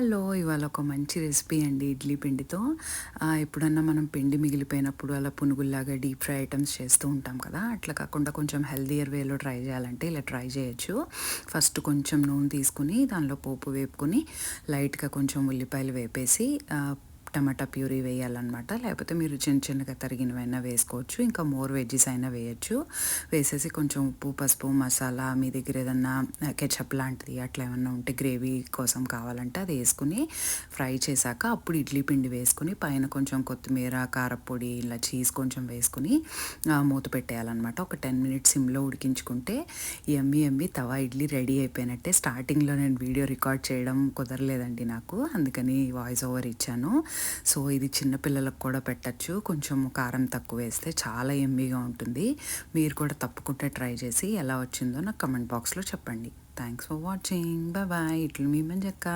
Hello! ఇవాళ ఒక మంచి రెసిపీ అండి ఇడ్లీ పిండితో. ఎప్పుడన్నా మనం పిండి మిగిలిపోయినప్పుడు అలా పునుగుల్లాగా డీప్ ఫ్రై ఐటెమ్స్ చేస్తూ ఉంటాం కదా! అట్లా కాకుండా కొంచెం హెల్తీయర్ వేలో ట్రై చేయాలంటే ఇలా ట్రై చేయొచ్చు. ఫస్ట్ కొంచెం నూనె తీసుకొని దానిలో పోపు వేపుకొని లైట్‌గా కొంచెం ఉల్లిపాయలు వేపేసి టమాటా ప్యూరీ వేయాలనమాట. లేకపోతే మీరు చిన్న చిన్నగా తరిగినవైనా వేసుకోవచ్చు. ఇంకా మోర్ వెజ్జీస్ అయినా వేయొచ్చు. వేసేసి కొంచెం ఉప్పు, పసుపు, మసాలా మీ దగ్గర ఏదన్నా కెచప్ లాంటిది అట్లా ఏమన్నా ఉంటే గ్రేవీ కోసం కావాలంటే అది వేసుకుని ఫ్రై చేశాక అప్పుడు ఇడ్లీ పిండి వేసుకుని పైన కొంచెం కొత్తిమీర, కారప్పొడి ఇలా చీజ్ కొంచెం వేసుకుని మూత పెట్టేయాలన్నమాట. ఒక 10 మినిట్స్ సిమ్‌లో ఉడికించుకుంటే యమ్మీ యమ్మీ తవా ఇడ్లీ రెడీ అయిపోయినట్టే. స్టార్టింగ్‌లో నేను వీడియో రికార్డ్ చేయడం కుదరలేదండి నాకు. అందుకని వాయిస్ ఓవర్ ఇచ్చాను. సో ఇది చిన్న పిల్లలకు కూడా పెట్టచ్చు. కొంచెం కారం తక్కువేస్తే చాలా యమ్మీగా ఉంటుంది. మీరు కూడా తప్పకుండా ట్రై చేసి ఎలా వచ్చిందో నాకు కామెంట్ బాక్స్‌లో చెప్పండి. Thanks for watching. Bye bye. ఇట్లు మీ మంజక్క.